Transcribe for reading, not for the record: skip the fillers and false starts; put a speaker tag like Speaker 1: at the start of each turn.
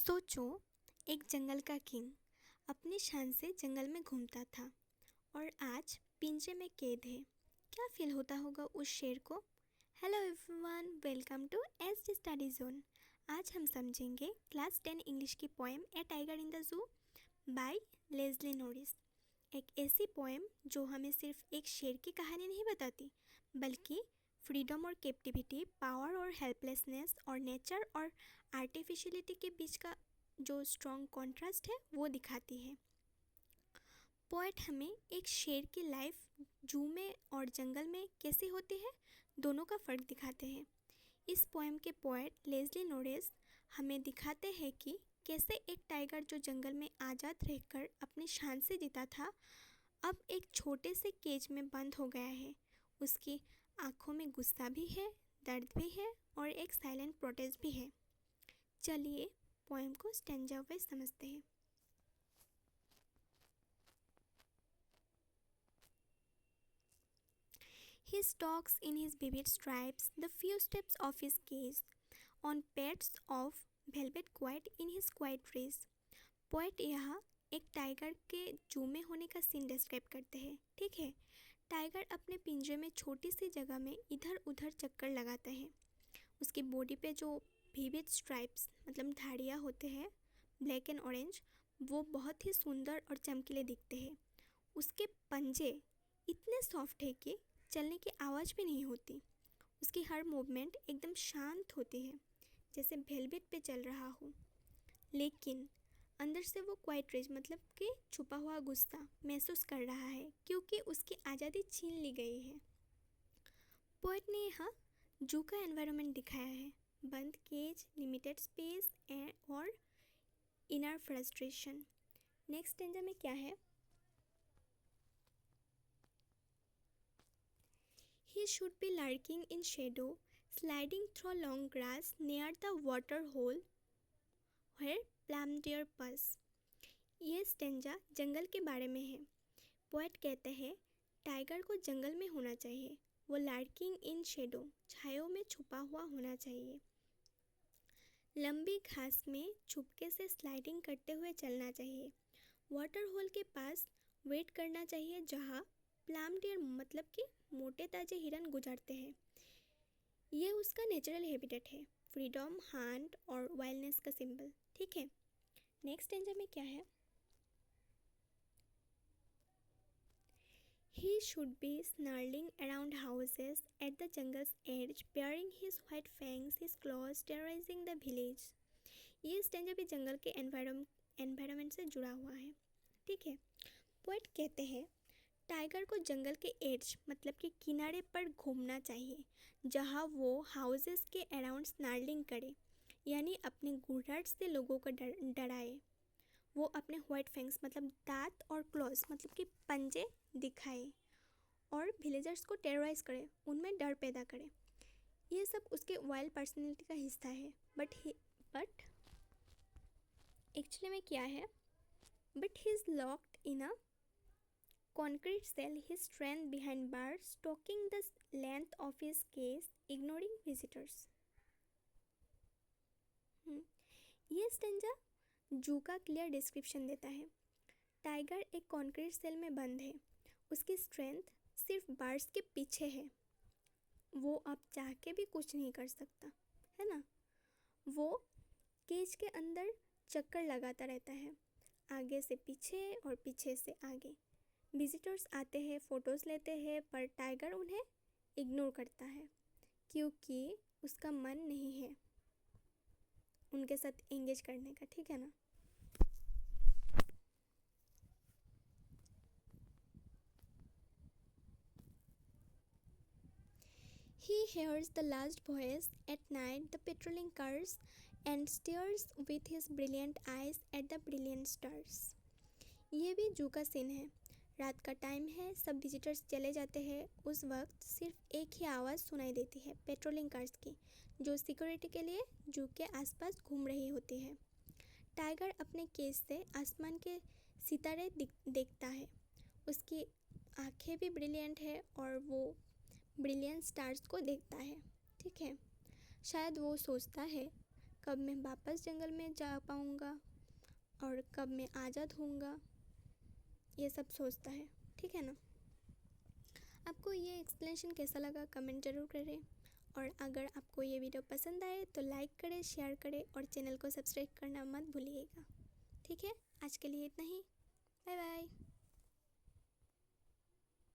Speaker 1: सोचो, एक जंगल का किंग अपनी शान से जंगल में घूमता था और आज पिंजरे में कैद है। क्या फील होता होगा उस शेर को। Hello everyone, welcome to S D study zone. आज हम समझेंगे क्लास 10 इंग्लिश की poem a tiger in the zoo by Leslie Norris. एक ऐसी पोएम जो हमें सिर्फ एक शेर की कहानी नहीं बताती, बल्कि फ्रीडम और कैप्टिविटी, पावर और हेल्पलेसनेस और नेचर और आर्टिफिशियलिटी के बीच का जो स्ट्रॉन्ग कॉन्ट्रास्ट है वो दिखाती है। पोएट हमें एक शेर की लाइफ जू में और जंगल में कैसी होती है, दोनों का फ़र्क दिखाते हैं। इस पोएम के पोएट लेस्ली नोरिस हमें दिखाते हैं कि कैसे एक टाइगर जो जंगल में आज़ाद रहकर अपनी शान से जीता था, अब एक छोटे से केज में बंद हो गया है। उसकी आंखों में गुस्सा भी है, दर्द भी है और एक साइलेंट प्रोटेस्ट भी है। चलिए पोएम को स्टैंजा वाइज समझते हैं। He stalks in his vivid stripes the few steps of his cage, on pads of velvet quiet in his quiet race. Poet यहाँ एक टाइगर के जू में होने का सीन डिस्क्राइब करते हैं। ठीक है, टाइगर अपने पिंजरे में छोटी सी जगह में इधर उधर चक्कर लगाता है। उसकी बॉडी पे जो विविड स्ट्राइप्स मतलब धारियाँ होते हैं, ब्लैक एंड ऑरेंज, वो बहुत ही सुंदर और चमकीले दिखते हैं। उसके पंजे इतने सॉफ्ट है कि चलने की आवाज़ भी नहीं होती। उसकी हर मूवमेंट एकदम शांत होती है, जैसे वेलवेट पे चल रहा हो। लेकिन अंदर से वो क्वाइट रेज मतलब कि छुपा हुआ गुस्सा महसूस कर रहा है, क्योंकि उसकी आज़ादी छीन ली गई है। पोएट ने यहाँ जू का एनवायरनमेंट दिखाया है, बंद केज, लिमिटेड स्पेस और इनर फ्रस्ट्रेशन। नेक्स्ट स्टेंजा में क्या है? He should be lurking in shadow, sliding through long grass near the water hole where plum deer pass. ये स्टेंजा जंगल के बारे में है। पोएट कहते हैं टाइगर को जंगल में होना चाहिए। वो लर्किंग इन शेडो, छायों में छुपा हुआ होना चाहिए। लंबी घास में चुपके से स्लाइडिंग करते हुए चलना चाहिए। वाटर होल के पास वेट करना चाहिए, जहाँ प्लाम डियर मतलब कि मोटे ताजे हिरन गुजरते हैं। ये उसका नेचुरल हैबिटेट है, फ्रीडम, हंट और वाइल्डनेस का सिंबल। ठीक है, नेक्स्ट स्टेंजा में क्या है? He should be snarling around houses at the jungle's edge, baring his white fangs, his claws, terrorizing the village. ये स्टेंजा भी जंगल के एनवायरनमेंट से जुड़ा हुआ है। ठीक है, पोएट कहते हैं टाइगर को जंगल के एड्ज मतलब कि किनारे पर घूमना चाहिए, जहाँ वो हाउसेस के अराउंड स्नार्लिंग करे, यानी अपने गुर्राट से लोगों को डराए। वो अपने व्हाइट फैंग्स मतलब दांत और क्लॉज मतलब कि पंजे दिखाए और विलेजर्स को टेरराइज करे, उनमें डर पैदा करे। ये सब उसके वाइल्ड पर्सनैलिटी का हिस्सा है। बट एक्चुअली में क्या है? But he is locked in a concrete cell, his strength behind bars, stalking the length of his cage, ignoring visitors. ये स्टेंजा जू का क्लियर डिस्क्रिप्शन देता है। टाइगर एक कंक्रीट सेल में बंद है, उसकी स्ट्रेंथ सिर्फ बार्स के पीछे है। वो अब चाह के भी कुछ नहीं कर सकता, है ना। वो केज के अंदर चक्कर लगाता रहता है, आगे से पीछे और पीछे से आगे। विजिटर्स आते हैं, फ़ोटोज़ लेते हैं, पर टाइगर उन्हें इग्नोर करता है, क्योंकि उसका मन नहीं है उनके साथ एंगेज करने का। ठीक है ना। He hears the last voice at night, the patrolling cars, and stares with his brilliant eyes at the brilliant stars. ये भी जू का सीन है। रात का टाइम है, सब विजिटर्स चले जाते हैं। उस वक्त सिर्फ एक ही आवाज़ सुनाई देती है, पेट्रोलिंग कार्स की, जो सिक्योरिटी के लिए जू के आसपास घूम रही होती है। टाइगर अपने केज से आसमान के सितारे देखता है। उसकी आंखें भी ब्रिलियंट है और वो ब्रिलियंट स्टार्स को देखता है। ठीक है, शायद वो सोचता है कब मैं वापस जंगल में जा पाऊँगा और कब मैं आज़ाद होऊंगा, ये सब सोचता है। ठीक है ना। आपको ये एक्सप्लेनेशन कैसा लगा कमेंट ज़रूर करें, और अगर आपको ये वीडियो पसंद आए तो लाइक करें, शेयर करें और चैनल को सब्सक्राइब करना मत भूलिएगा। ठीक है, आज के लिए इतना ही। Bye bye.